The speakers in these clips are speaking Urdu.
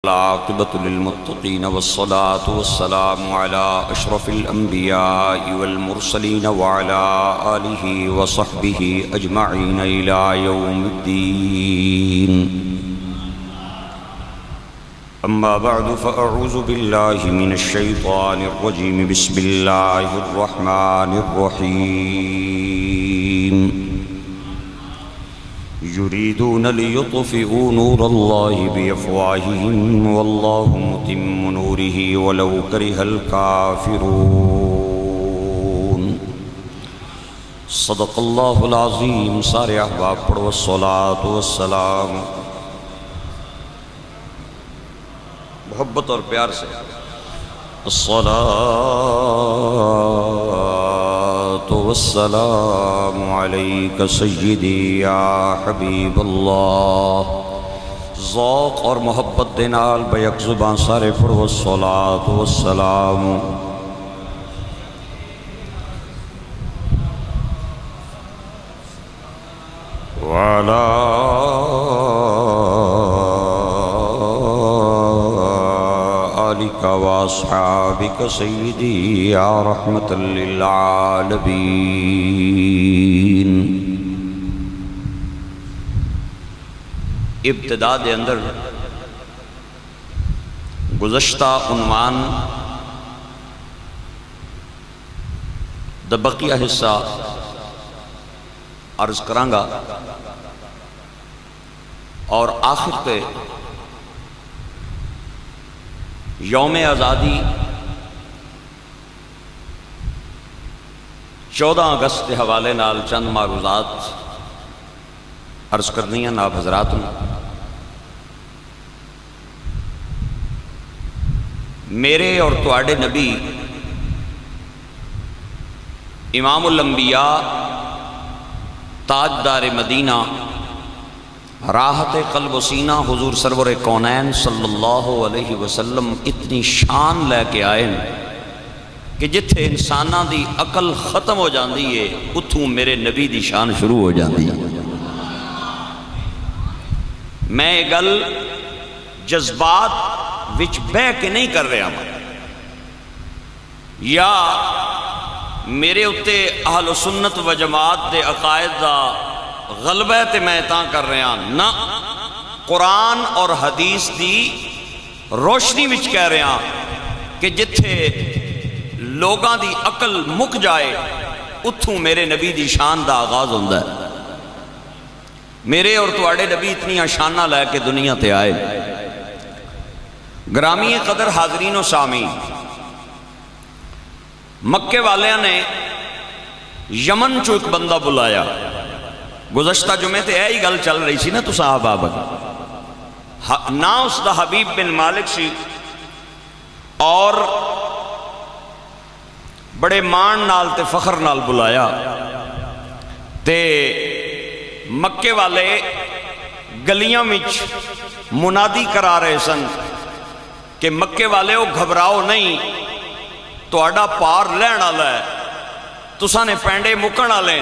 العاقبة للمتقين والصلاة والسلام على أشرف الأنبياء والمرسلين وعلى آله وصحبه أجمعين إلى يوم الدين. أما بعد فأعوذ بالله من الشيطان الرجيم. بسم الله الرحمن الرحيم. يريدون ليطفئوا نور الله بأفواههم والله متم نوره ولو كره الكافرون. صدق الله العظيم. سارے احباب پڑھو الصلاة والسلام. محبت اور پیار سے الصلاة والسلام علیک سیدی یا حبیب اللہ. ذوق اور محبت دے نال بیک زبان سارے پڑھو الصلاة والسلام. وعلا آلک واصحابک سیدی یا رحمت للعالمین. ابتدا دے اندر گزشتہ عنوان دا بقیہ حصہ عرض کرانگا اور آخر پہ یوم آزادی 14 اگست کے حوالے نال چند معروضات عرض کرنی ہیں آپ حضرات نے. میرے اور تواڈے نبی امام الانبیاء تاجدار مدینہ راحت قلب و سینہ حضور سرور کونین صلی اللہ علیہ وسلم اتنی شان لے کے آئے کہ جتھے انساناں دی عقل ختم ہو جاندی ہے اتھوں میرے نبی دی شان شروع ہو جاندی ہے. میں یہ گل جذبات وچ بہ کے نہیں کر رہا ہوں یا میرے اتے اہل سنت و جماعت دے عقائد دا غلبہ تے میں تاں کر رہا نہ قرآن اور حدیث دی روشنی وچ کہہ رہا کہ جتھے لوگاں دی عقل مک جائے اتھوں میرے نبی دی شان دا آغاز ہوندہ ہے. میرے اور تواڈے نبی اتنی شانہ لے کے دنیا تے آئے. گرامی قدر حاضرین و سامعین، مکے والیاں نے یمن چو ایک بندہ بلایا. گزشتہ جمعے تے ایہی گل چل رہی سی نا تو صحابہ نا اس دا حبیب بن مالک سی اور بڑے مان نال تے فخر نال بلایا تے مکے والے گلیاں وچ منادی کرا رہے سن کہ مکے والے ہو گھبراؤ نہیں، تہاڈا پار لین والا ہے، تساں نے پینڈے مکن والے.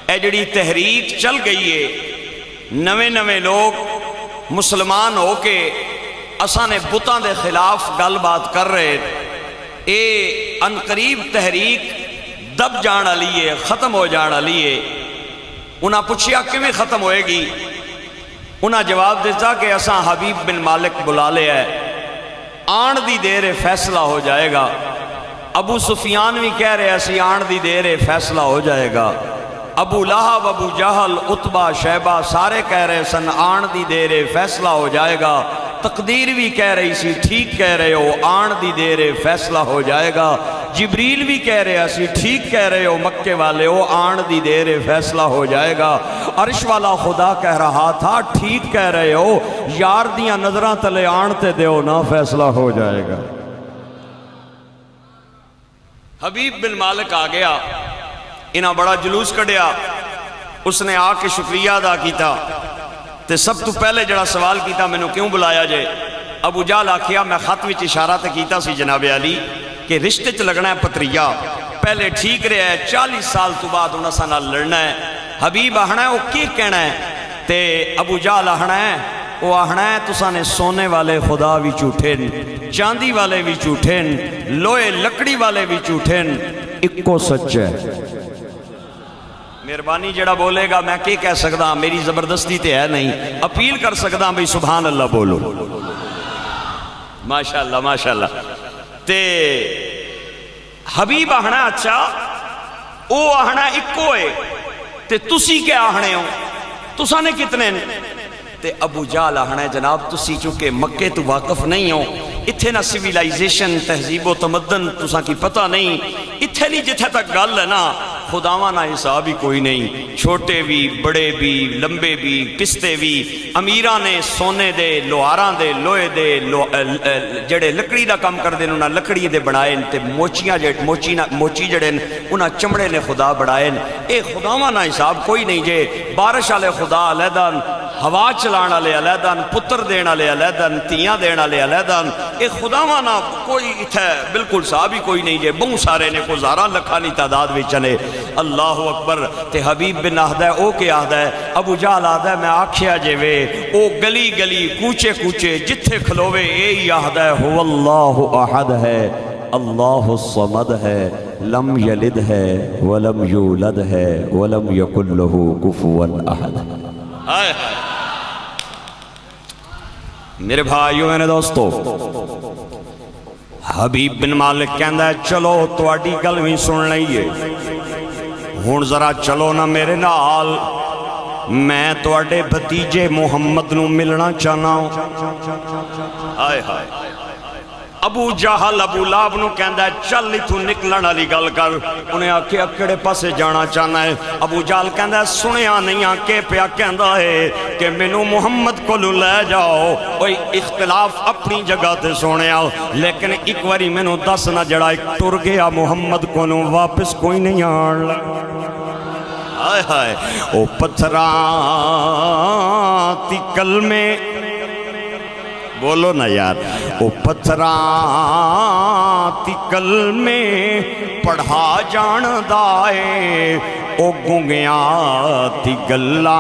اے جڑی تحریک چل گئی ہے نویں نویں لوگ مسلمان ہو کے اساں نے بتاں دے خلاف گل بات کر رہے، اے انقریب تحریک دب جان والی ہے، ختم ہو جان والی ہے. انہاں پوچھیا کیویں ختم ہوئے گی؟ انہاں جواب دیتا کہ اساں حبیب بن مالک بلا لے ہے، آن دی دیر فیصلہ ہو جائے گا. ابو سفیان بھی کہہ رہے اسی آن دی دیر فیصلہ ہو جائے گا. ابو لہب، ابو جہل، عتبہ، شیبہ سارے کہہ رہے سن آن دی دیر فیصلہ ہو جائے گا. تقدیر بھی کہہ رہی سی ٹھیک کہہ رہے ہو آن دی دیر فیصلہ ہو جائے گا. جبریل بھی کہہ رہے سی ٹھیک کہہ رہے ہو مکے والے ہو آن دی دیر فیصلہ ہو جائے گا. عرش والا خدا کہہ رہا تھا ٹھیک کہہ رہے ہو یار دیاں نظراں تلے آن تے دیو نا فیصلہ ہو جائے گا. حبیب بن مالک آ گیا، انہاں بڑا جلوس کڑیا. اس نے آ کے شکریہ ادا کیتا تے سب تو پہلے جڑا سوال کیتا مینوں کیوں بلایا جے؟ ابو جہل آکھیا میں خط وچ اشارہ تے کیتا سی جناب علی کہ رشتے چ لگنا ہے پتریا، پہلے ٹھیک رہا ہے 40 سال تو بعد انہاں سا نال لڑنا ہے. حبیب آہنا ہے وہ کی کہنا ہے تے ابو جہل آہنا ہے وہ آہنا ہے تسا نے سونے والے خدا بھی جھوٹے چاندی والے بھی جھوٹے لوہے لکڑی والے بھی جھوٹے اکو سچ ہے مہربانی جڑا بولے گا میں کہہ سکتا میری زبردستی تے ہے نہیں اپیل کر سکتا بھئی سبحان اللہ بولو ماشاءاللہ ماشاءاللہ تے حبیب آہنا اچھا او آہنا اکو ہے تے تسی کیا آہنے ہو تسا نے کتنے تے ابو جہل آہنا ہے جناب تسی چونکہ مکے تو واقف نہیں ہو اتھے نہ سیویلائزیشن تہذیب و تمدن تسا کی پتہ نہیں اتھے نہیں جتھے تک گل ہے نا خداوانا حساب ہی کوئی نہیں چھوٹے بھی بڑے بھی لمبے بھی پستے بھی امیران نے سونے دے لوہاراں دے لوہے دے جڑے لکڑی دا کم کر دیں انہاں لکڑی دے بڑھائیں تے موچی جڑے انہاں چمڑے نے خدا بڑھائیں اے خداوانا حساب کوئی نہیں جے بارش والے خدا علیحدان ہوا چلان والے علیحدان پتر دین والے علیحدان تیاں دین والے علیحدان اے خداوانا کوئی اتھے بالکل صاحب ہی کوئی نہیں جے بہت سارے نے کو ہزاراں لکھانی تعداد وچ چلے اللہ اکبر تے حبیب بن آہدہ ہے او کے آہدہ ہے ابو جہل آہدہ ہے میں آکھیا جے وے او گلی گلی کوچے کوچے جتھے کھلوے اے ہی آہدہ ہے ہو اللہ احد ہے اللہ الصمد ہے لم یلد ہے ولم یولد ہے ولم یکن لہ کفوا احد آئے میرے بھائیوں میرے دوستو حبیب بن مالک کہندہ ہے چلو تواڈی گل بھی سن لئیے ہون ذرا چلو نا میرے نال میں تواڈے بھتیجے محمد نو ملنا چاہنا ہوں آئے ہائے ابو جہل ابو لہب نو کہندہ ہے چل اتھوں نکلن والی گل کر انہیں آکے اکڑے پاسے جانا چاہنا ہے ابو جہل کہندہ ہے سنیا نہیں آکے پیا کہندہ ہے کہ مینوں محمد کو لے جاؤ کوئی اختلاف اپنی جگہ تے سنیا لیکن ایک واری مینوں دس نہ جڑا ایک ٹر گیا محمد کو واپس کوئی نہیں آن لگا آئے ہائے او پتھراں تی کلمے بولو نا یار او پتھراں تی کلمے پڑھا جان دائے او گنگیاں تی گلاں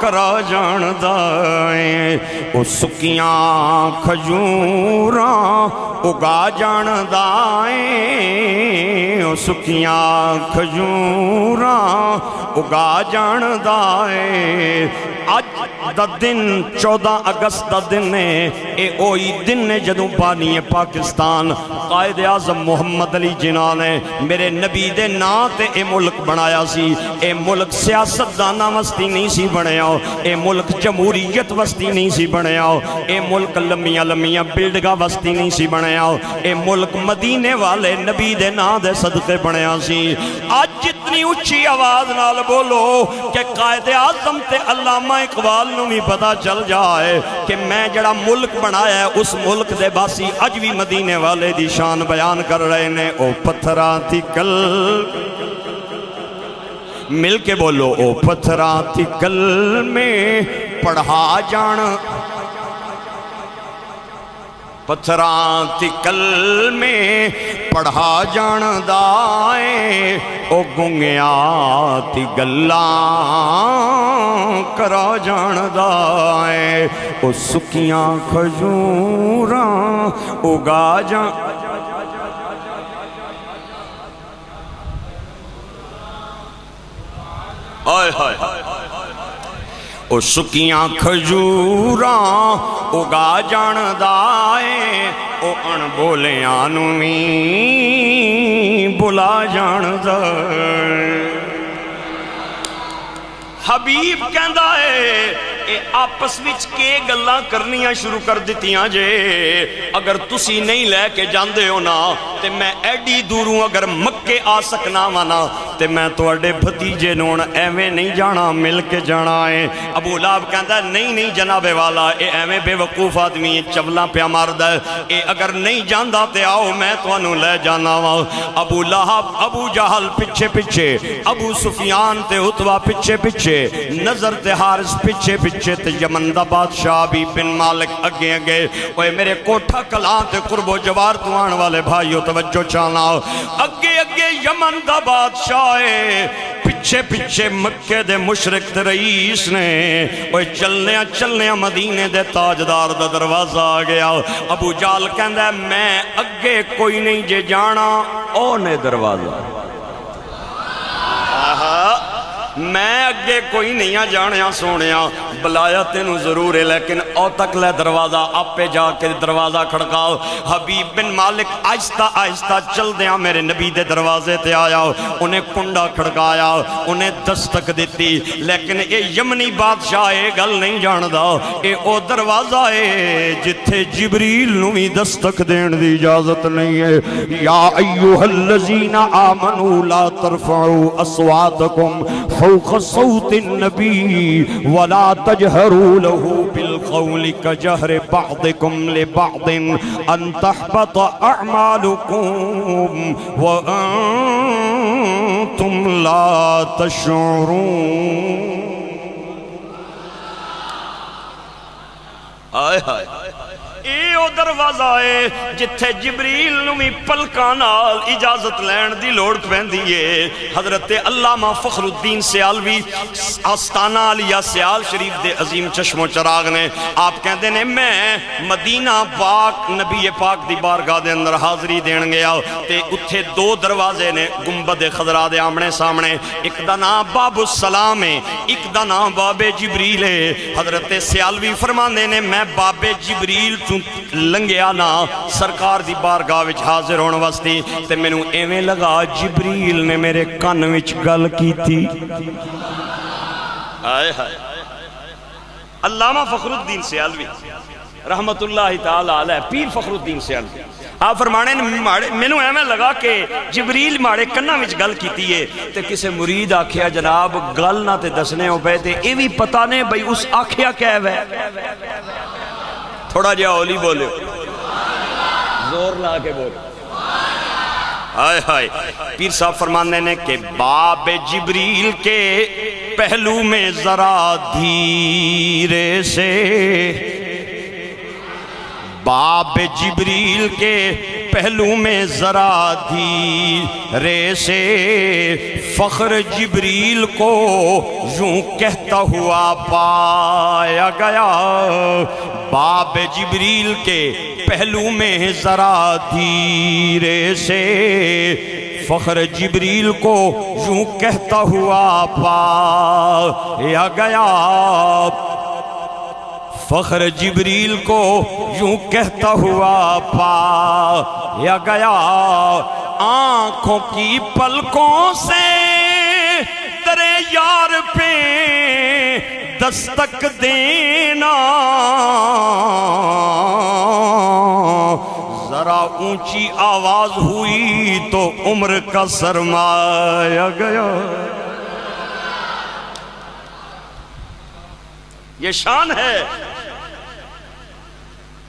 کرا جان دائے او سکیاں کھجوراں اگا جان دائے او سکیاں کھجوراں اگا جان دائے آج دا دن 14 اگست دا دن ہے اے اوئی دن نے جدوں بانی پاکستان قائد اعظم محمد علی جناح نے میرے نبی دے نا تے اے ملک بنایا سی اے ملک سیاست دانا وستی نہیں سی بنیا اے ملک جمہوریت وستی نہیں سی بنیا اے ملک لمیاں لمیاں بلڈگا وستی نہیں سی بنیا اے ملک مدینے والے نبی دے نا دے صدقے بنیا سی آج جتنی اچھی آواز نال بولو کہ قائد اعظم تے علامہ اقبال نو بھی پتا چل جائے کہ میں جڑا ملک بنایا ہے اس ملک دے باسی اج بھی مدینے والے دی شان بیان کر رہے نے او پتھراں تھی کل مل کے بولو او پتھراں تھی کل میں پڑھا جان پتھراں تی کل میں پڑھا جان دائے او گنگیاں تی گلاں کرا جان دائے او سکیاں کھجوراں اگا جان آئے ہائے او سکیاں کھجوراں اگا جان دائے او ان بولیاں نویں بلا جان دائے حبیب کہندہ ہے اے آپس وچ کے گلاں کرنیاں شروع کر دیتیاں جے اگر تسی نہیں لے کے جاندے ہو نا تے میں ایڈی دوروں اگر مکے آ سکنا وانا تے میں تو اڈے بھتیجے نون ایویں نہیں جانا مل کے جانا ہے ابو لہب کہندا نہیں جناب والا اے ایویں بے وقوف آدمی چولاں پیا ماردا ہے اے اگر نہیں جاندا تے آؤ میں تانوں لے جانا وا ابو لہب ابو جہل پیچھے پیچھے ابو سفیان تے عتبہ پیچھے پیچھے نظر تے حارث پیچھے پیچھے تے یمن دا بادشاہ بھی بن مالک اگے اگے اوے میرے کوٹھا کلاں تے قرب و جوار تو آن والے بھائیو توجہ چاہنا اگے اگے یمن دا بادشاہ ہے پچھے پچھے مکے دے مشرک تے رئیس نے چلنے مدینے دے تاجدار دا دروازہ آ گیا. ابو جال کہندا ہے میں اگے کوئی نہیں جے جانا او نے دروازہ میں اگے کوئی نہیں جانیا سونیا بلایا تینوں ضرور ہے لیکن او تک لے دروازہ آپ پہ جا کے دروازہ کھڑکاؤ. حبیب بن مالک آہستہ آہستہ چل دیاں میرے نبی دے دروازے تے آیا, انہیں کنڈا کھڑکایا, انہیں دستک دیتی, لیکن اے یمنی بادشاہ اے گل نہیں جاندہ اے او دروازہ ہے جتھے جبریل نوی دستک دین دی اجازت نہیں ہے. یا ایوہ الذین آمنوا لا ترفعوا اصواتکم فوق صوت النبی ولا تجہروا له بالقول کجہر بعضکم لبعض ان تحبط اعمالکم وانتم لا تشعرون. آئے آئے اے او دروازہ ہے جتھے جبریل نوی پلکاں نال اجازت لین دی لوڑ پیندی ہے. حضرت علامہ فخر الدین سیالوی آستانہ علیہ سیال شریف دے عظیم چشم و چراغ نے آپ کہندے نے میں مدینہ پاک نبی پاک دی بارگاہ دے اندر حاضری دین گیا تے اتھے دو دروازے نے گنبد خضرا دے آمنے سامنے, ایک دا نام باب السلام ہے, ایک دا نام باب جبریل ہے. حضرت سیالوی فرماندے نے میں باب جبریل لنگیا نا سرکار دی بارگاہ وچ حاضر ہونے واسطے تے میں نو ایویں لگا جبریل نے میرے کان وچ گل کی تھی. آئے ہائے علامہ فخر الدین سیالوی رحمت اللہ تعالی علیہ, پیر فخر الدین سیالوی آپ فرمانے میں نو ایویں لگا کہ جبریل ماڑے کناں وچ گل کیتی ہے تے کسے مرید آکھیا جناب گل نہ تے دسنے ہو پے تے اے وی پتہ نہیں بھئی اس آکھیا کیا ہے. تھوڑا جہا اولی بولے زور لا کے بولے. آئے ہائے پیر صاحب فرمانے نے کہ باب جبریل کے پہلو میں ذرا دھیرے سے, باب جبریل کے پہلو میں ذرا دھیرے سے فخر جبریل کو یوں کہتا ہوا پایا گیا. باب جبریل کے پہلو میں ذرا دھیرے سے فخر جبریل کو یوں کہتا ہوا پایا گیا. فخر جبریل کو یوں کہتا ہوا پایا گیا. آنکھوں کی پلکوں سے تیرے یار پہ دستک دینا, ذرا اونچی آواز ہوئی تو عمر کا سرمایا گیا. یہ شان ہے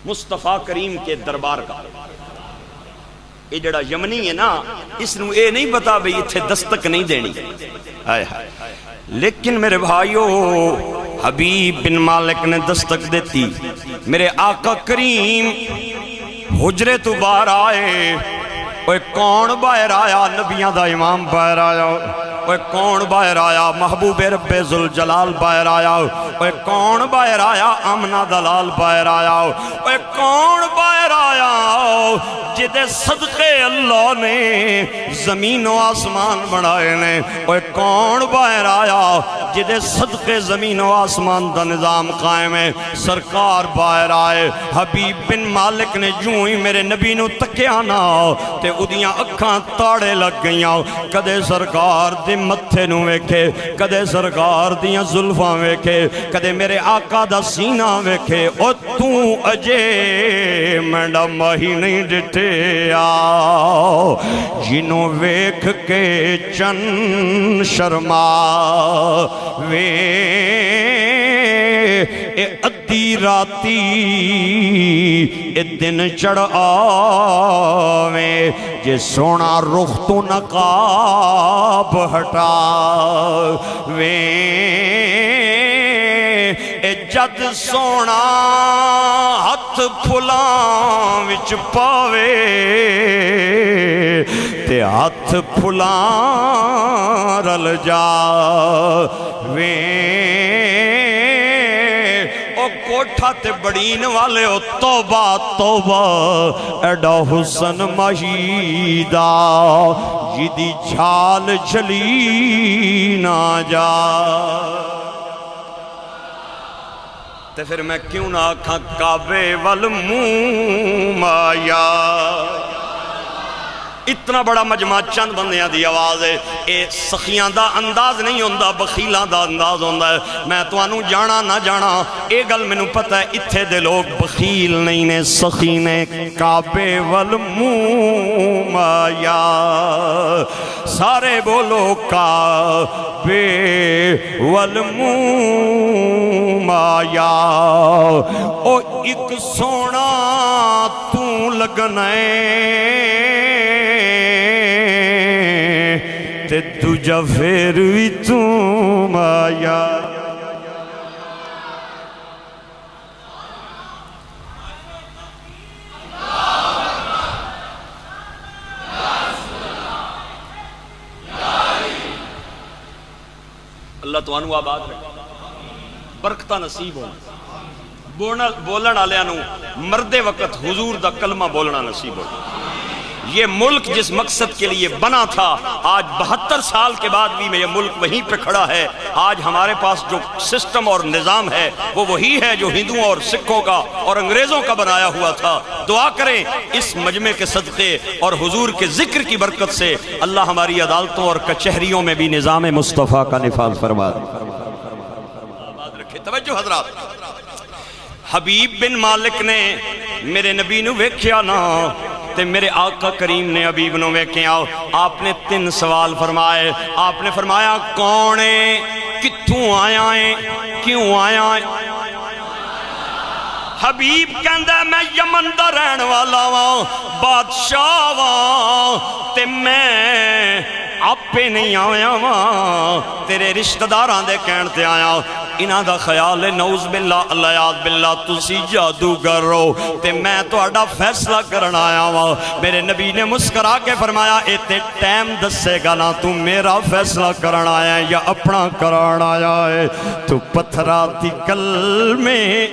مصطفیٰ کریم کے دربار کا. یہ جڑا یمنی ہے نا اس نو اے نہیں بتا بھئی اتھے دستک نہیں دینی. لیکن میرے بھائیو حبیب بن مالک نے دستک دیتی. میرے آقا کریم حجرے تو باہر آئے. اوہ کون باہر آیا؟ نبیاں دا امام باہر آیا. اوہ کون باہر آیا؟ محبوب رب ذوالجلال باہر آیا. اوہ کون باہر آیا؟ آمنہ دلال باہر آیا. اوہ کون باہر آیا جدے صدقے اللہ نے زمین و آسمان بنائے نے. اوہ کون باہر آیا جدے صدقے زمین و آسمان دا نظام قائم ہے. سرکار باہر آئے. حبیب بن مالک نے جوں ہی میرے نبی نو تکیا نا تے ادیاں اکھاں تاڑے لگ گئیاں. کدے سرکار دے متھے نو ویکھے, کدے سرکار دیاں زلفاں ویکھے, کدے میرے آقا دا سینہ ویکھے. او تو اجے مینڈا ماہی نہیں ڈٹے آؤ جنوں ویکھ کے چن شرما وے اے ادھی راتی اے دن چڑھ آویں جے سونا رخ تو نقاب ہٹا اے جد سونا ہتھ پھلاں وچ پاوے تے ہاتھ پھلاں رل جاویں او کوٹھا تے بڑین والے او توبہ توبہ ایڈا حسن مہیدہ جیدی جھال جلی نہ جا تے پھر میں کیوں نہ آکھاں کعبے والموم آیا اتنا بڑا مجمع چند بندیاں دی آواز ہے اے سخیاں دا انداز نہیں ہوندہ بخیلاں دا انداز ہوندہ ہے میں تو انہوں جانا نہ جانا اے گل میں نو پتہ ہے اتھے دے لوگ بخیل نہیں نے سخی نے کعبے والموم آیا سارے بولو کعبے والموم آیا او ایک سونا تو لگنے تے دوجا پھر بھی تم آیا اللہ تو انہوں آباد رکھے برکتہ نصیب ہو بولن آلیانو مرد وقت حضور دا کلمہ بولنا نصیب ہو یہ ملک جس مقصد کے لیے بنا تھا آج 72 سال کے بعد بھی میں یہ ملک وہیں پہ کھڑا ہے آج ہمارے پاس جو سسٹم اور نظام ہے وہ وہی ہے جو ہندوؤں اور سکھوں کا اور انگریزوں کا بنایا ہوا تھا دعا کریں اس مجمع کے صدقے اور حضور کے ذکر کی برکت سے اللہ ہماری عدالتوں اور کچہریوں میں بھی نظام مصطفیٰ کا نفاذ فرما رکھے توجہ حضرات حبیب بن مالک نے میرے نبی نو ویکھیا نا تے میرے آقا کریم نے حبیب نو ویکھیا آپ نے 3 سوال فرمائے آپ نے فرمایا کون ہے کتھوں آیا ہے کیوں آیا ہے حبیب کہندہ میں یمن دا رہن والا ہوں بادشاہ ہوں تے میں آپے نہیں آیا ہوں تیرے رشتہ داراں دے کہن تے آیا انہاں دا خیال ہے نعوذ باللہ اللہ یاد باللہ تسی جادوگر رو تے میں تو اڈا فیصلہ کرنا آیا ہوں میرے نبی نے مسکرا کے فرمایا اے تے ٹائم دسے گا نا تو میرا فیصلہ کرنا آیا ہے یا اپنا کرنا آیا ہے تو پتھراتی کل میں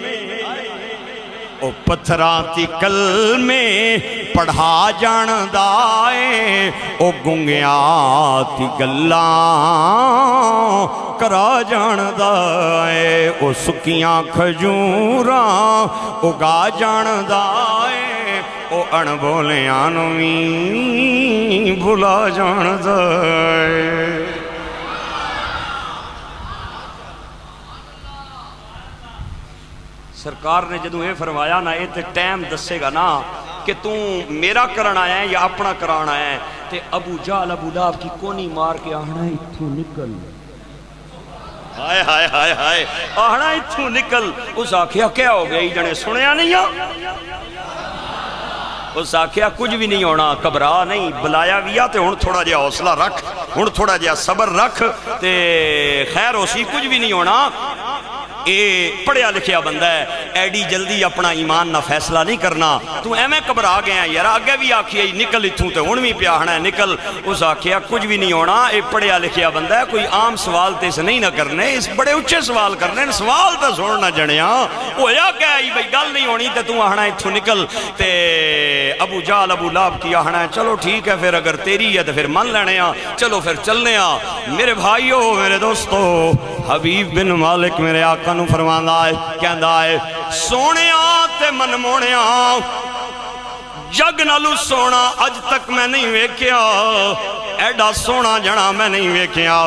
او پتھراتی کل میں پڑھا جان دائے او گنگیاتی گلان کرا جان دائے او سکیاں کھجوراں اگا جان دائے او ان بولیاں نویں بھلا جان دائے سرکار نے جدوں یہ فرمایا نا یہ تے ٹائم دسے گا نا کہ تُو میرا کرن آیا ہے یا اپنا کران آیا ہے تے ابو جال ابو لہب کی کونی مار کے آہنا اتھوں نکل ہائے ہائے ہائے ہائے آہنا اتھوں نکل اس آکھیا کیا ہو گئی جنے سنیا نہیں ہو اس آکھیا کچھ بھی نہیں ہونا کبرا نہیں بلایا ویا تے ہن تھوڑا جیا حوصلہ رکھ ہن تھوڑا جیا صبر رکھ تے خیر ہو سی کچھ بھی نہیں ہونا اے پڑھیا لکھیا بندہ ہے ایڈی جلدی اپنا ایمان نہ فیصلہ نہیں کرنا تو ایمیں کبرا گیا ہے یار آگے بھی آکھیا نکل اتھوں تے ہن بھی پیاہنا ہے نکل اس آکھیا کچھ بھی نہیں ہونا اے پڑھیا لکھیا بندہ ہے کوئی عام سوال تے سے نہیں نہ کرنے اس بڑے اچھے سوال کرنے سوال تے سوڑنا جنیا ہویا کیا ہے بھئی گل نہیں ہونی تے تو آہنا اتھوں نکل تے ابو جال ابو لہب کی آہنا ہے چلو ٹھیک ہے پھر اگر تیری ہے تو پھر من لینے ہاں چلو پھر چلنے ہاں میرے بھائیو میرے دوستو حبیب بن مالک میرے آقا نو فرماندہ ہے کہندہ ہے سونیاں تے من مونیاں جگ نالو سونا اج تک میں نہیں ویکھیا ایڈا سونا جنا میں نہیں ویکھیا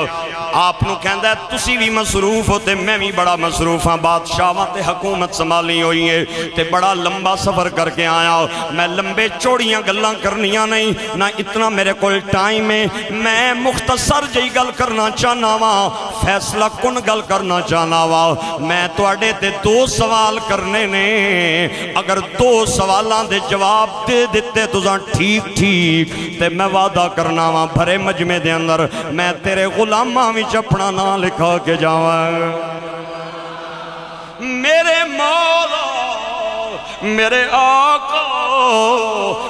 آپ نو کہندہ ہے تسی بھی مصروف ہوتے میں بھی بڑا مصروف ہاں بادشاہاں تے حکومت سنبھالی ہوئی ہے تے بڑا لمبا سفر کر کے آیا میں لمبے چوڑیاں گلاں کرنیاں نہیں نہ اتنا میرے کوئی ٹائم ہے میں مختصر جئی گل کرنا چاہنا وا فیصلہ کن گل کرنا چاہنا وا میں تو اڈے تے 2 سوال کرنے نے اگر 2 سوالاں دے جواب دے دیتے تُزاں ٹھیک ٹھیک تے میں وعدہ کرنا وا بھرے مجمع دے اندر میں تیرے غلاماں وچ اپنا نام لکھا کے جاواں میرے مولا میرے آقا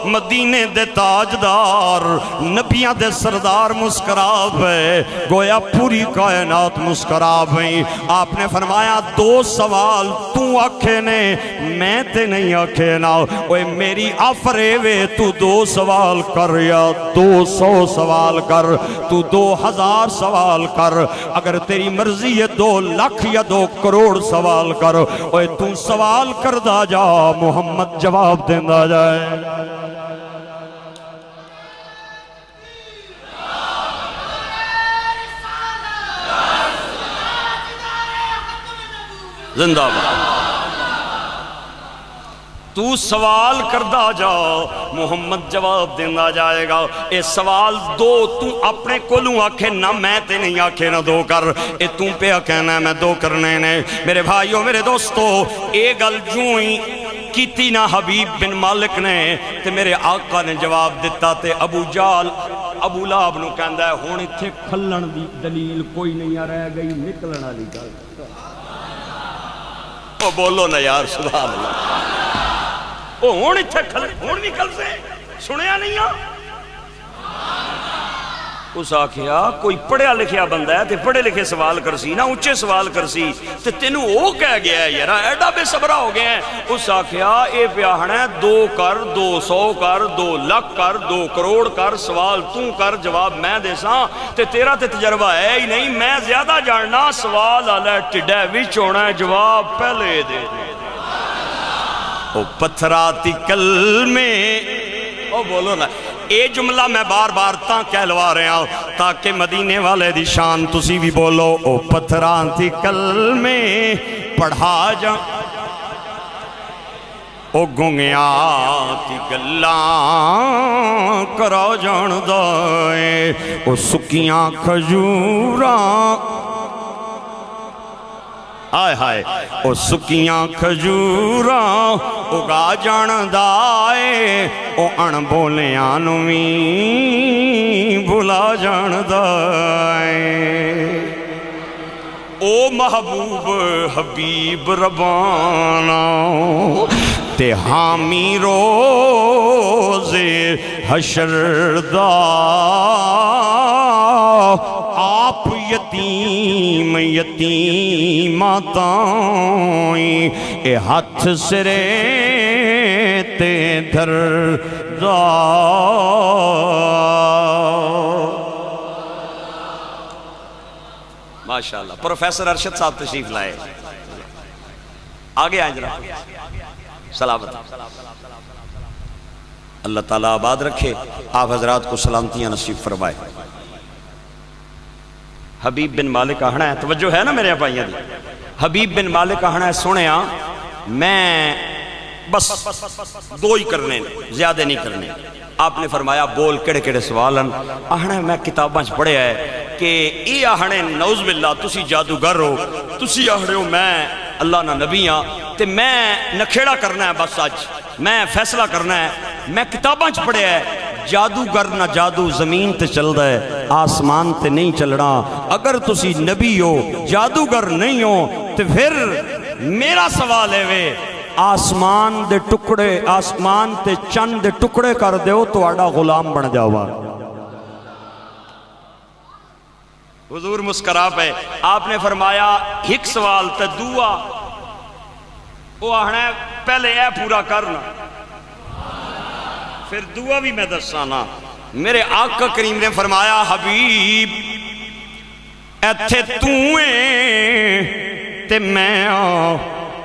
مدینے دے تاجدار نبیاں دے سردار مسکرا پے گویا پوری کائنات مسکرا پئی آپ نے فرمایا دو سوال تو آکھے نے میں تے نہیں آکھے نا اوے میری آفرے وے تو 2 سوال کر یا 200 سوال کر تو 2000 سوال کر اگر تیری مرضی ہے 2 لاکھ یا 2 کروڑ سوال کر اوے تو سوال کردہ جا محمد جواب دیندہ جائے زندہ باد تو سوال کردہ جا محمد جواب دینا جائے گا اے سوال 2 تو اپنے کولوں آکھے نہ میں تے نہیں آکھے نہ 2 کر اے تو پہ کہنا ہے میں 2 کرنے نے میرے بھائیوں میرے دوستو اے گل جوں ہی کیتی نہ حبیب بن مالک نے تے میرے آقا نے جواب دیتا تے ابو جال ابو لہب نو کہندا ہے ہن ایتھے کھلن دی دلیل کوئی نہیں رہ گئی نکلن والی گل او بولو نا یار سبحان اللہ او ہون اتھے ہون بھی کل سے سنیا نہیں ہاں اس آکھیا کوئی پڑھیا لکھیا بندہ ہے تے پڑھے لکھے سوال کرسی نہ اونچے سوال کرسی تے تینوں او کہہ گیا ہے یارا ایڈا بے صبرہ ہو گیا ہے اس آکھیا اے پیاہن ہے 2 کر 200 کر 2 لاکھ کر 2 کروڑ کر سوال تو کر جواب میں دے ساں تے تیرا تے تجربہ ہے ہی نہیں میں زیادہ جاننا سوال آلہ ٹڈے وچ ہونا ہے جواب پہلے دے او پتھراتی کلمے او بولو نا اے جملہ میں بار بار تاں کہلوا رہے ہوں تاکہ مدینے والے دی شان تسی بھی بولو او پتھراتی کلمے پڑھا جا او گنگیاتی گلاں کرا جان دائے او سکیاں کھجوراں آئے ہائے او سکیاں کھجوراں اگا جان دائے او ان بولیاں نوی بھلا جان دائے او محبوب حبیب ربانا تے حامی روز حشر دا آپ یتیم یتیماتائیں اے ہاتھ سرے تے دھر دا ماشاءاللہ پروفیسر ارشد صاحب تشریف لائے آگے آئیں جناب سلامت اللہ تعالیٰ آباد رکھے آپ حضرات کو سلامتیاں نصیب فرمائے حبیب بن مالک آہنا ہے توجہ ہے نا میرے بھائیاں دی حبیب بن مالک آہنا ہے سنیا میں بس 2 ہی کرنے زیادہ نہیں کرنے آپ نے فرمایا بول کڑے کڑے سوالن آہنا ہے میں کتاباں پڑھے ہے کہ ای آہنے نعوذ باللہ تسی جادوگر ہو تسی آہنے ہو میں اللہ نہ نبی ہاں تے میں نکھیڑا کرنا ہے بس آج میں فیصلہ کرنا ہے میں کتاباں پڑھے ہے جادوگر نہ جادو زمین تے چل رہا ہے آسمان تے نہیں چلنا اگر تسی نبی ہو جادوگر نہیں ہو تے پھر میرا سوال ہے وے آسمان دے ٹکڑے آسمان تے چند دے ٹکڑے کر دیو تو آڑا غلام بن جاوا حضور مسکرا پہ آپ نے فرمایا ایک سوال تے دعا وہ آہنا ہے پہلے اے پورا کرنا پھر دعا بھی میں دسانا میرے آقا کریم نے فرمایا حبیب ایتھے توئیں تے میں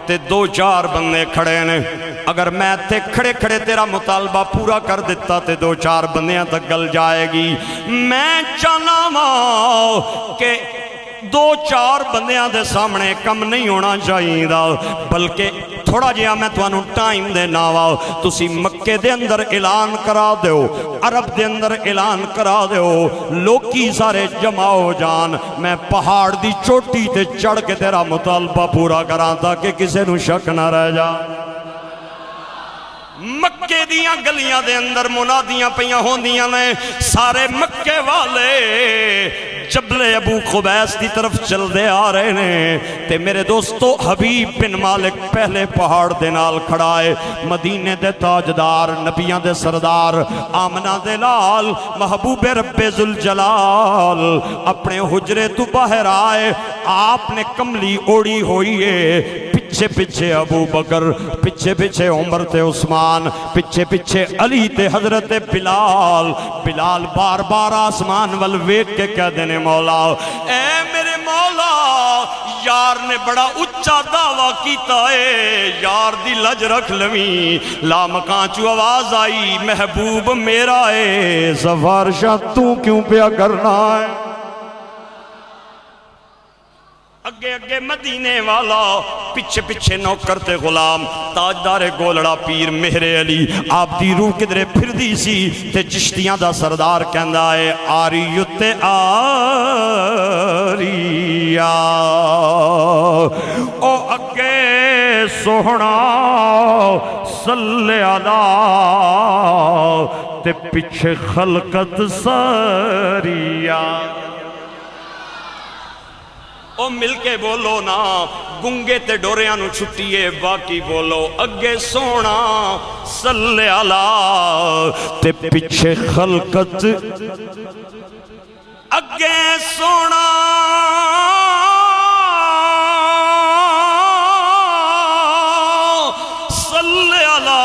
تے 2-4 بندے کھڑے نے اگر میں تے کھڑے کھڑے تیرا مطالبہ پورا کر دیتا تے 2-4 بندیاں تک گل جائے گی میں چاہنا ماں کہ 2-4 بندیاں دے سامنے کم نہیں ہونا چاہیے دا بلکہ تھوڑا جہاں میں توانوں ٹائم دے ناواؤ تسی مکے دے اندر اعلان کرا دیو عرب دے اندر اعلان کرا دیو لوکی سارے جمع ہو جان میں پہاڑ دی چوٹی تے چڑھ کے تیرا مطالبہ پورا کران تاکہ کسے نو شک نہ رہ جا مکے دیاں گلیاں دے اندر منادیاں پیاں ہون دیاں نے سارے مکے والے جبل ابو قبیس دی طرف چل دے آ رہے نے تے میرے دوستو حبیب بن مالک پہلے پہاڑ دے نال کھڑا ہے، مدینے دے تاجدار، نبیاں دے سردار، آمنہ دے لال، محبوب رب ذوالجلال اپنے حجرے تو باہر آئے، آپ نے کملی اوڑی ہوئی ہے، پچھے پچھے ابو بکر، پچھے پچھے عمر تے عثمان، پچھے پچھے علی تے حضرت بلال۔ بلال بار بار آسمان والویک کے کہہ دینے مولا اے میرے مولا، یار نے بڑا اچھا دعویٰ کیتا ہے، یار دی لج رکھ لویں، لا مکان چو آواز آئی محبوب میرا ہے، سفارشہ تو کیوں پیا کرنا ہے؟ اگے اگے مدینے والا، پچھے پچھے نوکر تے غلام، تاجدار گولڑا پیر مہر علی، آپ دی روح کدرے پھر دی سی تے چشتیاں دا سردار کہندا ہے آری تے آریا، او اگے سوہنا صلی علی تے پچھے خلقت ساریا۔ او مل کے بولو نا، گنگے تے ڈوریاں نو چھٹیے باقی بولو، اگے سونا صلی علی تے پچھے خلقت، اگے سونا صلی علی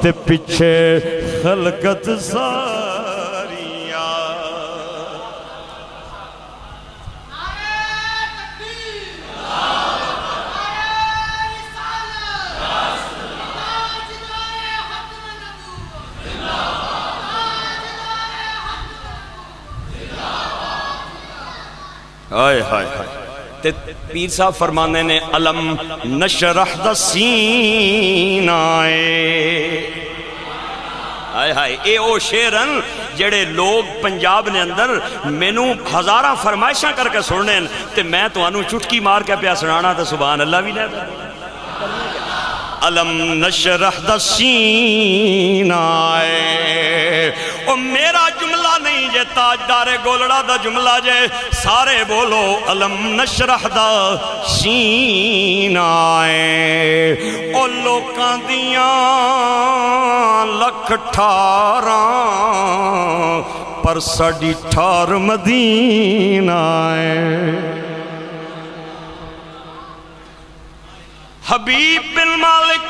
تے پچھے خلقت ساری۔ آئے ہائے ہائے، پیر صاحب فرمانے نے علم نشرح دا سینہ آئے ہائے، اے او شیرن جڑے لوگ پنجاب نے اندر مینوں ہزاراں فرمائشاں کر کے سننے تے میں تو انہوں چٹکی مار کے پیا سنانا تے سبحان اللہ بھی نہیں۔ علم نشرح دا سینہ او میرا جملہ نہیں جے تاجدار گولڑا دا جملہ جے، سارے بولو علم نشرح دا سینہ او لوکاں دیاں لکھ ٹھاراں پر ساڈی ٹھار مدینہ حبیب بن مالک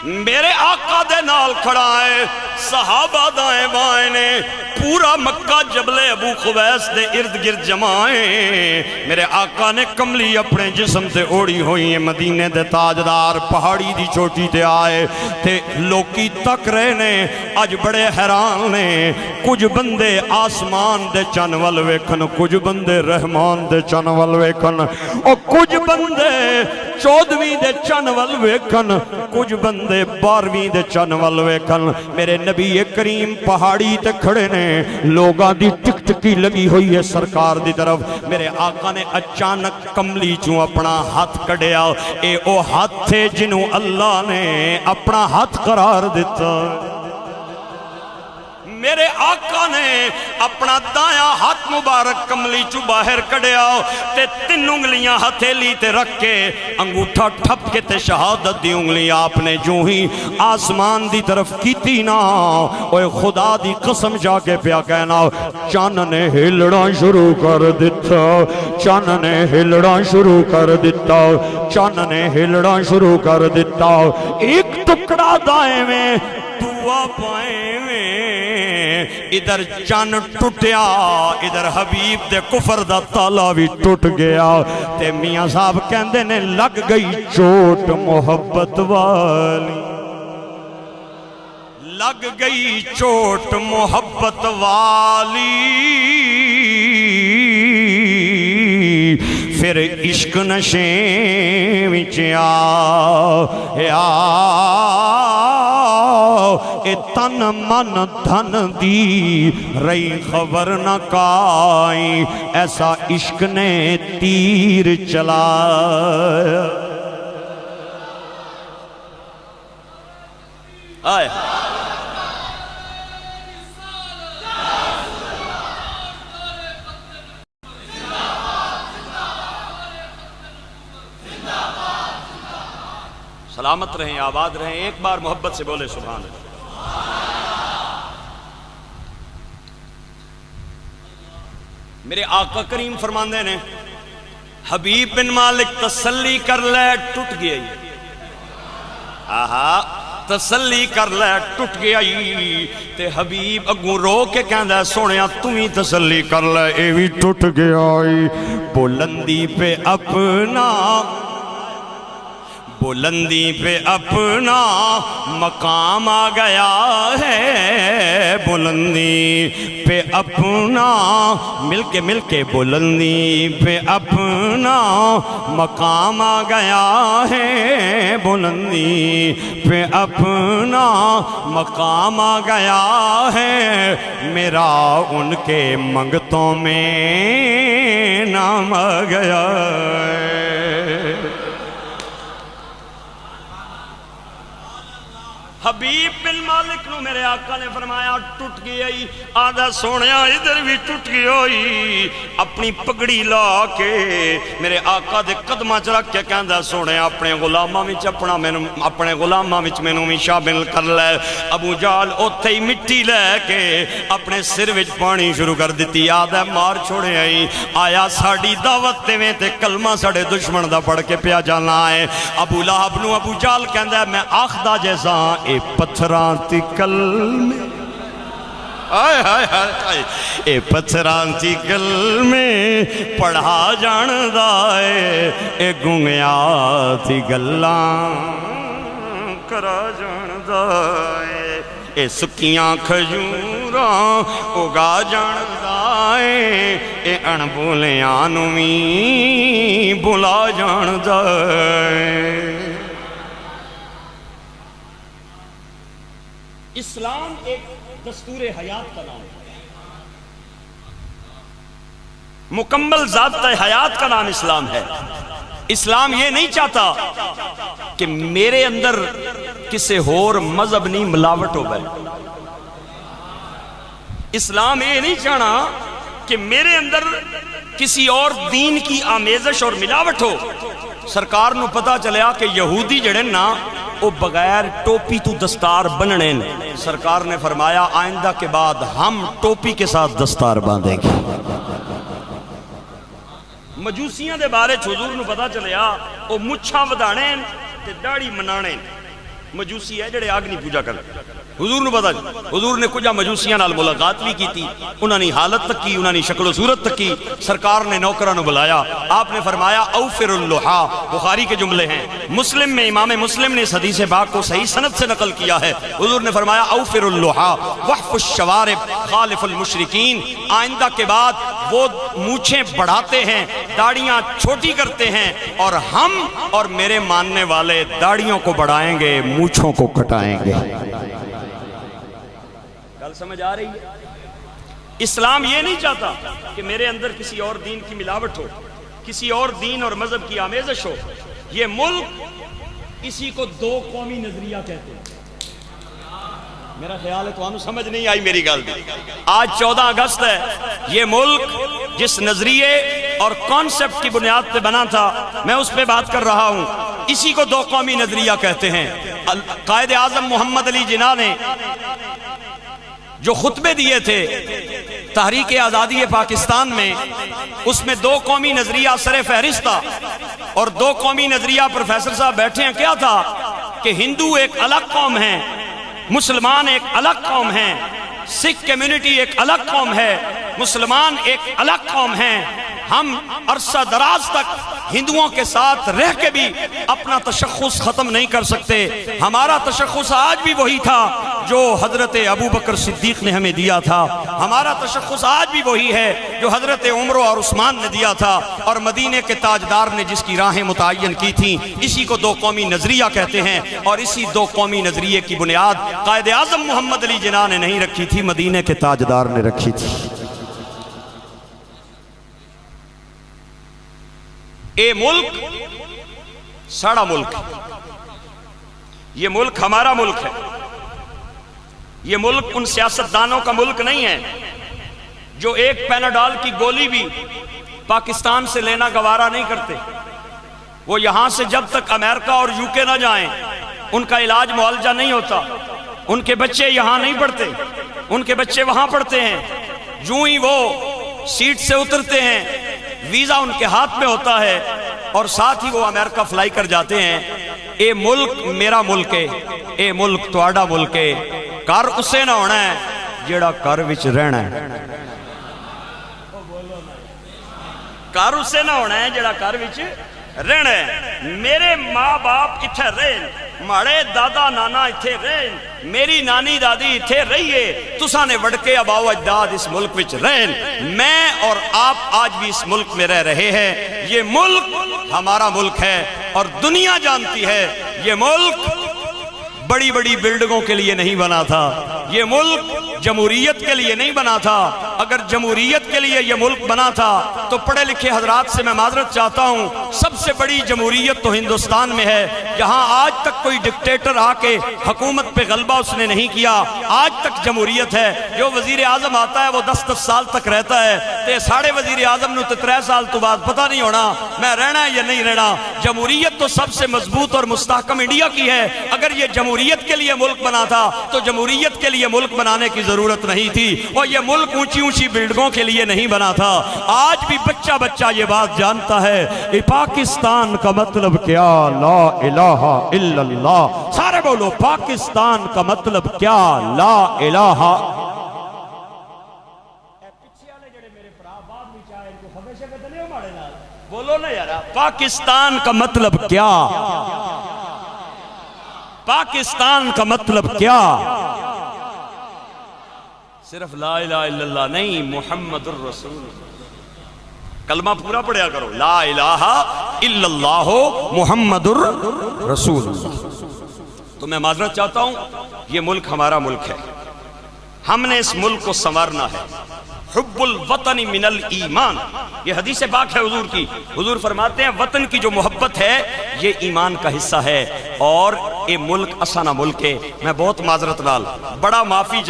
میرے آقا دے نال کھڑا ہے، صحابہ دائیں بائیں نے پورا مکہ جبل ابو قبیس دے ارد گرد جمائیں، میرے آقا نے کملی اپنے جسم تے اوڑی ہوئی ہیں، مدینے دے تاجدار پہاڑی دی چوٹی تے آئے تے لوکی تک رہے نے، آج بڑے حیران نے، کچھ بندے آسمان دے چنول ویکھن، کچھ بندے رحمان دے چنول ویکھن، اور کچھ بندے 14ویں دے چنول ویکھن، کچھ بندے 12ویں دے چنول ویکھن، میرے نبی کریم پہاڑی تے کھڑے نے، لوگاں دی ٹک ٹکی لگی ہوئی ہے سرکار دی طرف، میرے آقا نے اچانک کملی چوں اپنا ہاتھ کڑیا، اے او ہاتھ تھے جنہوں اللہ نے اپنا ہاتھ قرار دیتا، میرے آقا نے اپنا دایاں ہاتھ مبارک کملی چو باہر کڑیا تے 3 انگلیاں ہتھیلی تے رکھ کے انگوٹھا ٹھپ کے تے شہادت دی انگلی آپ نے جو ہی آسمان دی طرف کیتی نا، اوے خدا دی قسم جا کے پیا کہنا، چاند نے ہلڑا شروع کر دیتا، چاند نے ہلڑا شروع کر دیتا، چاند نے ہلڑا شروع کر دیتا، ایک ٹکڑا دائیں میں دعا پائیں میں، ادھر چان ٹوٹیا، ادھر حبیب دے کفر دا تالا بھی ٹوٹ گیا، تے میاں صاحب کہندے نے لگ گئی چوٹ محبت والی، لگ گئی چوٹ محبت والی، پھر عشق نشے وچ اے تن من دھن دی رئی خبر نہ کائی، ایسا عشق نے تیر چلایا، سلامت رہیں، آباد رہیں. ایک بار محبت سے بولے سبحان اللہ. میرے آقا کریم فرماندے نے حبیب بن مالک تسلی کر لے ٹوٹ گئی. آہا تسلی کر لے ٹوٹ گئی. تے حبیب اگوں رو کے کہندا سونیا تمہیں تسلی کر لے اے بھی ٹوٹ گیا. بلندی پہ اپنا بلندی پہ اپنا مقام آ گیا ہے. بلندی پہ اپنا مل کے بلندی پہ اپنا مقام آ گیا ہے. بلندی پہ اپنا مقام آ گیا ہے. میرا ان کے منگتوں میں نام آ گیا ہے. حبیب بن مالک نو میرے آقا نے فرمایا ٹوٹ گئی. آدھا سونیا ادھر بھی ٹوٹ گئی. اپنی پگڑی لا کے میرے آقا دے قدمہ چ رکھ کے کہندا سونیا اپنے غلاماں وچ اپنے غلاماں وچ مینوں بھی شامل کر لے. ابو جہل اوتھے ہی مٹی لے کے اپنے سر وچ پانی شروع کر دتی. آدھا مار چھوڑیا ہی آیا ساڈی دعوت تے تے کلمہ ساڈے دشمن دا پڑھ کے پیا جانا ہے. ابو لہب نو ابو جہل کہندا میں آخدا جیسا اے پتھراں تی کلمے آئے آئے آئے اے پتھراں تی کلمے پڑھا جان دائے. اے گنگیا تی گلاں کرا جان دائے. اے سکیاں کھجوراں اگا جان دائے. اے ان بولیاں نو وی بلا جان دائے. اسلام ایک دستور حیات کا نام ہے. مکمل ضابطہ حیات کا نام اسلام ہے. اسلام یہ نہیں چاہتا کہ میرے اندر کسی اور مذہب نہیں ملاوٹ ہو گئے. اسلام یہ نہیں چاہنا کہ میرے اندر کسی اور دین کی آمیزش اور ملاوٹ ہو. سرکار نو پتا چلیا کہ یہودی جڑے نا وہ بغیر ٹوپی تو دستار بننے. سرکار نے فرمایا آئندہ کے بعد ہم ٹوپی کے ساتھ دستار باندھیں گے. مجوسیاں دے بارے حضور نو پتا چلیا وہ مچھاں ودانے تے داڑھی منانے. مجوسی ہے جڑے آگنی پوجا کر. حضور نے پتا حضور نے کچھ مجوسیاں نال ملاقات بھی کی تھی. انہوں نے حالت تک کی, انہوں نے شکل و صورت تک کی. سرکار نے نوکروں نے بلایا. آپ نے فرمایا اوفر اللحا. بخاری کے جملے ہیں. مسلم میں امام مسلم نے اس حدیث پاک کو صحیح سند سے نقل کیا ہے. حضور نے فرمایا اوفر اللحا وحف الشوارب خالف المشرکین. آئندہ کے بعد وہ مونچھیں بڑھاتے ہیں, داڑیاں چھوٹی کرتے ہیں, اور ہم اور میرے ماننے والے داڑیوں کو بڑھائیں گے, مونچھوں کو کٹائیں گے. گل سمجھ آ رہی ہے؟ اسلام یہ نہیں چاہتا کہ میرے اندر کسی اور دین کی ملاوٹ ہو, کسی اور دین اور مذہب کی آمیزش ہو. یہ ملک اسی کو دو قومی نظریہ کہتے ہیں. میرا خیال ہے تو ہم سمجھ نہیں آئی میری گل دی. آج 14 اگست ہے. یہ ملک جس نظریے اور کانسیپٹ کی بنیاد پہ بنا تھا میں اس پہ بات کر رہا ہوں. اسی کو دو قومی نظریہ کہتے ہیں. قائد اعظم محمد علی جناح نے جو خطبے دیے تھے تحریک آزادی پاکستان میں, اس میں دو قومی نظریہ سر فہرست تھا. اور دو قومی نظریہ پروفیسر صاحب بیٹھے ہیں. کیا تھا کہ ہندو ایک الگ قوم ہے, مسلمان ایک الگ قوم ہے, سکھ کمیونٹی ایک الگ قوم ہے, مسلمان ایک الگ قوم ہے. ہم عرصہ دراز تک ہندوؤں کے ساتھ رہ کے بھی اپنا تشخص ختم نہیں کر سکتے. ہمارا تشخص آج بھی وہی تھا جو حضرت ابو بکر صدیق نے ہمیں دیا تھا. ہمارا تشخص آج بھی وہی ہے جو حضرت عمر اور عثمان نے دیا تھا, اور مدینے کے تاجدار نے جس کی راہیں متعین کی تھیں. اسی کو دو قومی نظریہ کہتے ہیں. اور اسی دو قومی نظریے کی بنیاد قائد اعظم محمد علی جناح نے نہیں رکھی تھی, مدینے کے تاجدار نے رکھی تھی. اے ملک ساڑا ملک, یہ ملک ہمارا ملک ہے. یہ ملک ان سیاستدانوں کا ملک نہیں ہے جو ایک پیناڈول کی گولی بھی پاکستان سے لینا گوارا نہیں کرتے. وہ یہاں سے جب تک امریکہ اور یوکے نہ جائیں ان کا علاج معالجہ نہیں ہوتا، ان کے بچے یہاں نہیں پڑھتے، ان کے بچے وہاں پڑھتے ہیں، جو ہی وہ سیٹ سے اترتے ہیں ویزا ان کے ہاتھ میں ہوتا ہے اور ساتھ ہی وہ امریکہ فلائی کر جاتے ہیں۔ اے ملک میرا ملک ہے، اے ملک تواڈا ملک ہے، گھر اسے نہ ہونا ہے جیڑا گھر وچ رہنا ہے، گھر اسے نہ ہونا ہے جیڑا گھر وچ رہنا ہے۔ میرے ماں باپ اتھے رہن، ماڑے دادا نانا اتھے رہن، میری نانی دادی اتھے رہیے، تساں نے وڑکے آباؤ اجداد اس ملک وچ رہن، میں اور آپ آج بھی اس ملک میں رہ رہے ہیں۔ یہ ملک ہمارا ملک ہے اور دنیا جانتی ہے یہ ملک بڑی بڑی بلڈنگوں کے لیے نہیں بنا تھا، یہ ملک جمہوریت کے لیے نہیں بنا تھا۔ اگر جمہوریت کے لیے یہ ملک بنا تھا تو پڑھے لکھے حضرات سے میں معذرت چاہتا ہوں، سب سے بڑی جمہوریت تو ہندوستان میں ہے، جہاں آج تک کوئی ڈکٹیٹر آ کے حکومت پہ غلبہ اس نے نہیں کیا، آج تک جمہوریت ہے۔ جو وزیر اعظم آتا ہے وہ 10 سال تک رہتا ہے، تے ساڑھے وزیر اعظم نے 3 سال تو بعد پتہ نہیں ہونا میں رہنا ہے یا نہیں رہنا۔ جمہوریت تو سب سے مضبوط اور مستحکم انڈیا کی ہے۔ اگر یہ جمہوریت کے لیے ملک بنا تھا تو جمہوریت کے لیے ملک بنانے کی ضرورت نہیں تھی، اور یہ ملک اونچی اونچی بلڈنگوں کے لیے نہیں بنا تھا۔ آج بھی بچہ بچہ یہ بات جانتا ہے کہ پاکستان کا مطلب کیا، لا الہ الا اللہ۔ سارے بولو پاکستان کا مطلب کیا، لا الہ۔ بولو نا یارا، پاکستان کا مطلب کیا، پاکستان کا مطلب کیا؟ صرف لا الہ الا اللہ نہیں، محمد الرسول۔ کلمہ پورا پڑھیا کرو، لا الہ الا اللہ محمد الرسول۔ تو میں معذرت چاہتا ہوں، یہ ملک ہمارا ملک ہے، ہم نے اس ملک کو سنوارنا ہے۔ حب الوطن من الایمان، یہ حدیث پاک ہے حضور کی۔ حضور فرماتے ہیں وطن کی جو محبت ہے یہ ایمان کا حصہ ہے، اور یہ ملک اسانا ملک ہے۔ میں بہت معذرت نال بڑا معافی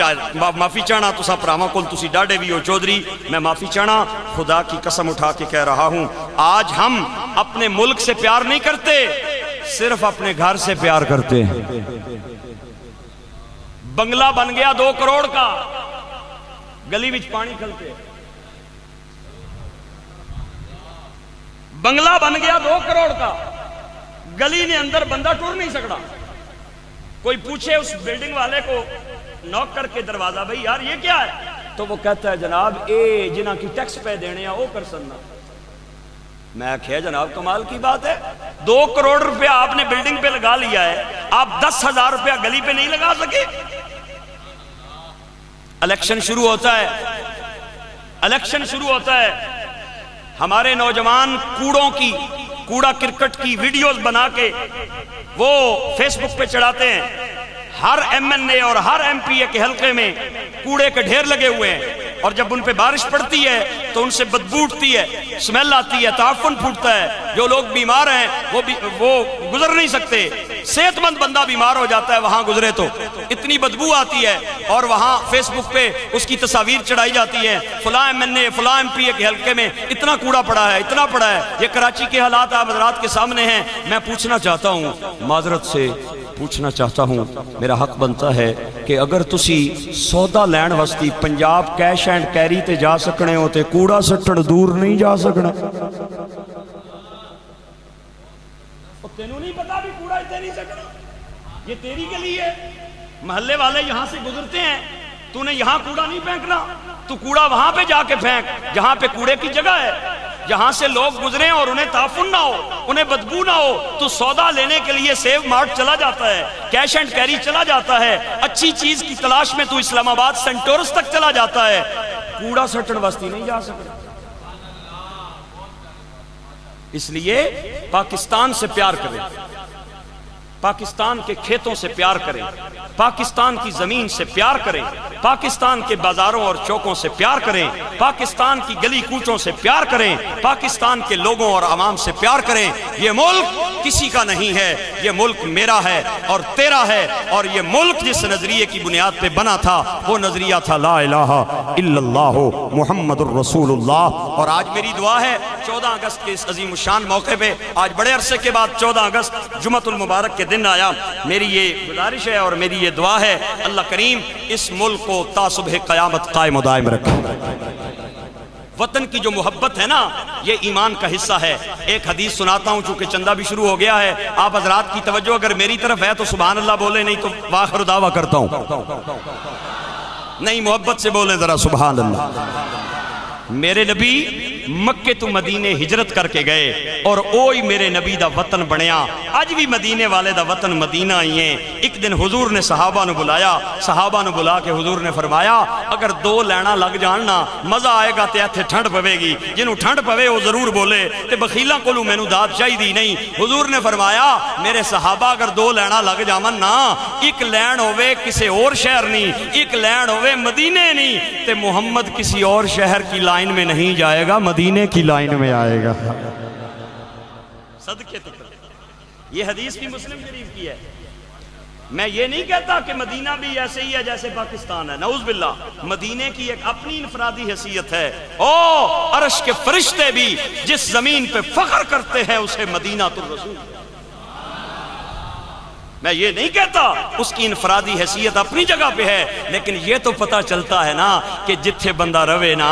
چاہنا تسا پراواں کول، تسی ڈاڈے بھی ہو چودھری، میں معافی چاہنا، خدا کی قسم اٹھا کے کہہ رہا ہوں، آج ہم اپنے ملک سے پیار نہیں کرتے، صرف اپنے گھر سے پیار کرتے ہیں۔ بنگلہ بن گیا 2 کروڑ کا، گلی وچ پانی کھلتے، بنگلہ بن گیا 2 کروڑ کا، گلی نے اندر بندہ ٹور نہیں سکتا۔ کوئی پوچھے اس بلڈنگ والے کو نوک کر کے دروازہ، بھئی یار یہ کیا ہے؟ تو وہ کہتا ہے جناب اے جنہ کی ٹیکس پہ دینے ہیں وہ کر سننا۔ میں کہا جناب کمال کی بات ہے، 2 کروڑ روپیہ آپ نے بلڈنگ پہ لگا لیا ہے، آپ 10,000 روپیہ گلی پہ نہیں لگا سکے؟ الیکشن شروع ہوتا ہے، الیکشن شروع ہوتا ہے، ہمارے نوجوان کوڑا کرکٹ کی ویڈیوز بنا کے وہ فیس بک پہ چڑھاتے ہیں۔ ہر ایم این اے اور ہر ایم پی اے کے حلقے میں کوڑے کے ڈھیر لگے ہوئے ہیں، اور جب ان پہ بارش پڑتی ہے تو ان سے بدبو اٹھتی ہے، اسمیل آتی ہے، تعفن پھوٹتا ہے۔ جو لوگ بیمار ہیں وہ گزر نہیں سکتے، صحت مند بندہ بیمار ہو جاتا ہے وہاں گزرے تو اتنی بدبو آتی ہے، اور وہاں فیس بک پہ اس کی تصاویر چڑھائی جاتی ہے، فلاں ایم این اے فلاں ایم پی اے کے حلقے میں اتنا کوڑا پڑا ہے، اتنا پڑا ہے۔ یہ کراچی کے حالات آپ حضرات کے سامنے ہیں۔ میں پوچھنا چاہتا ہوں، معذرت سے پوچھنا چاہتا ہوں، میرا حق بنتا ہے کہ اگر تسی سودا لین واسطے پنجاب کیش اینڈ کیری تے جا سکنے ہو تے کوڑا سٹن دور نہیں جا سکنا۔ تینوں نہیں پتا بھی کوڑا اتنے نہیں سکنا، یہ تیری گلی ہے، محلے والے یہاں سے گزرتے ہیں، تو نے یہاں کوڑا نہیں پھینکنا، تو کوڑا وہاں پہ جا کے پھینک جہاں پہ کوڑے کی جگہ ہے، جہاں سے لوگ گزریں اور انہیں تعفن نہ ہو، انہیں بدبو نہ ہو۔ تو سودا لینے کے لیے سیو مارٹ چلا جاتا ہے، کیش اینڈ کیری چلا جاتا ہے، اچھی چیز کی تلاش میں تو اسلام آباد سینٹورس تک چلا جاتا ہے، کوڑا سٹن واسطے نہیں جا سکتا۔ اس لیے پاکستان سے پیار کریں، پاکستان کے کھیتوں سے پیار کریں، پاکستان کی زمین سے پیار کریں، پاکستان کے بازاروں اور چوکوں سے پیار کریں، پاکستان کی گلی کوچوں سے پیار کریں، پاکستان کے لوگوں اور عوام سے پیار کریں۔ یہ ملک کسی کا نہیں ہے، یہ ملک میرا ہے اور تیرا ہے، اور یہ ملک جس نظریے کی بنیاد پہ بنا تھا وہ نظریہ تھا لا الہ الا اللہ محمد الرسول اللہ۔ اور آج میری دعا ہے 14 اگست کے اس عظیم الشان موقع پہ، آج بڑے عرصے کے بعد 14 اگست جمعۃ المبارک کے دن آیا. میری یہ گزارش ہے اور میری یہ دعا ہے اللہ کریم اس ملک کو تا صبح قیامت قائم و دائم رکھے. وطن کی جو محبت ہے نا یہ ایمان کا حصہ ہے. ایک حدیث سناتا ہوں چونکہ چندہ بھی شروع ہو گیا ہے, آپ حضرات کی توجہ اگر میری طرف ہے تو سبحان اللہ بولے, نہیں تو وآخر دعویٰ کرتا ہوں. نہیں محبت سے بولیں ذرا سبحان اللہ. میرے نبی مکے تو مدینے ہجرت کر کے گئے اور اوئی میرے نبی دا وطن بنیا. آج بھی مدینے والے دا وطن مدینہ ہی ہیں. ایک دن حضور نے صحابہ نو بلایا, صحابہ نو بلا کے حضور نے فرمایا اگر دو لینا لگ جاننا مزہ آئے گا تے ایتھے ٹھنڈ پوے گی, جنہوں ٹھنڈ پوے وہ ضرور بولے تے بخیلاں کولوں مینوں داد چاہی دی نہیں. حضور نے فرمایا میرے صحابہ اگر دو لینا لگ جامن نا, ایک لین ہوئے کسی اور شہر نہیں, ایک لین ہوئے مدینے نہیں, تے محمد کسی اور شہر کی لائن میں نہیں جائے گا, مدینے کی لائن میں آئے گا. صدقے تو یہ حدیث بھی مسلم شریف کی ہے. میں یہ نہیں کہتا کہ مدینہ بھی ایسے ہی ہے جیسے پاکستان ہے, نعوذ باللہ. مدینے کی ایک اپنی انفرادی حیثیت ہے. عرش کے فرشتے بھی جس زمین پہ فخر کرتے ہیں اسے مدینہ الرسول. میں یہ نہیں کہتا, اس کی انفرادی حیثیت اپنی جگہ پہ ہے, لیکن یہ تو پتہ چلتا ہے نا کہ جتھے بندہ روے نا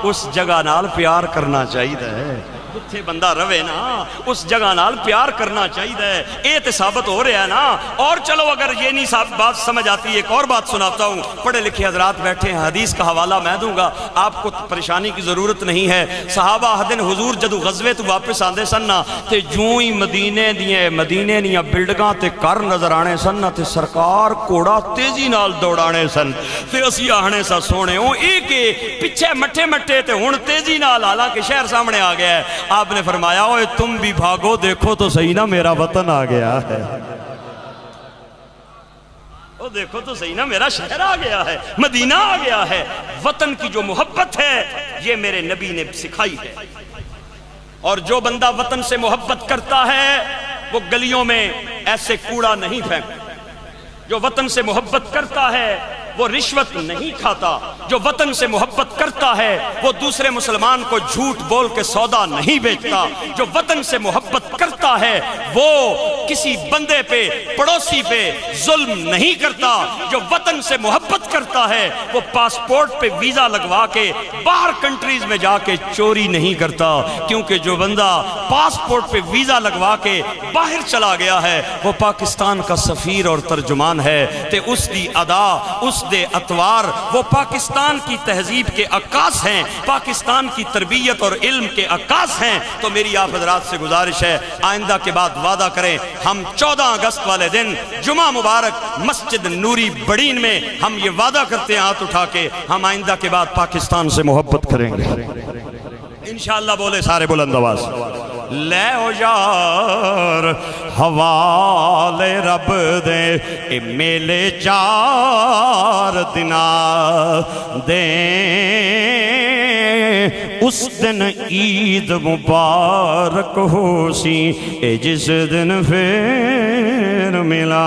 اس جگہ نال پیار کرنا چاہیے ہے. جتھے بندہ روے نا اس جگہ نال پیار کرنا چاہیے. اے تے ثابت ہو رہا ہے نا. اور چلو اگر یہ نہیں بات سمجھ آتی, ایک اور بات سناتا ہوں. پڑھے لکھے حضرات بیٹھے ہیں, حدیث کا حوالہ میں دوں گا, آپ کو پریشانی کی ضرورت نہیں ہے. صحابہ دن حضور جدو غزوے تو واپس آندے سن نا تے جوں ہی مدینے دیاں بلڈگاں تے کر نظر آنے سن نا تے سرکار کوڑا تیزی نال دوڑانے سن. تے اسی آہنے سا سونے ہوں ایک پیچھے مٹھے مٹھے تے ہون تیزی نال, حالانکہ شہر سامنے آ گیا ہے. آپ نے فرمایا اوے تم بھی بھاگو, دیکھو تو صحیح نا میرا وطن آ گیا ہے. او دیکھو تو صحیح نا میرا شہر آ گیا ہے, مدینہ آ گیا ہے. وطن کی جو محبت ہے یہ میرے نبی نے سکھائی ہے. اور جو بندہ وطن سے محبت کرتا ہے وہ گلیوں میں ایسے کوڑا نہیں پھینکتا. جو وطن سے محبت کرتا ہے وہ رشوت نہیں کھاتا. جو وطن سے محبت کرتا ہے وہ دوسرے مسلمان کو جھوٹ بول کے سودا نہیں بیچتا. جو وطن سے محبت کرتا ہے وہ کسی بندے پہ پڑوسی پہ ظلم نہیں کرتا. جو وطن سے محبت کرتا ہے وہ پاسپورٹ پہ ویزا لگوا کے باہر کنٹریز میں جا کے چوری نہیں کرتا, کیونکہ جو بندہ پاسپورٹ پہ ویزا لگوا کے باہر چلا گیا ہے وہ پاکستان کا سفیر اور ترجمان ہے. تے اس دی ادا, اس دے اتوار وہ پاکستان کی تہذیب کے عکاس ہیں, پاکستان کی تربیت اور علم کے عکاس ہیں. تو میری آپ حضرات سے گزارش ہے آئندہ کے بعد وعدہ کریں ہم 14 اگست والے دن جمعہ مبارک مسجد نوری بڑین میں ہم یہ وعدہ کرتے ہیں ہاتھ اٹھا کے, ہم آئندہ کے بعد پاکستان سے محبت کریں گے انشاءاللہ. بولے سارے بلند آواز, لے او یار حوالے رب دے اے میلے 4 دنا دے, اس دن عید مبارک ہو سی اے جس دن پھر ملا.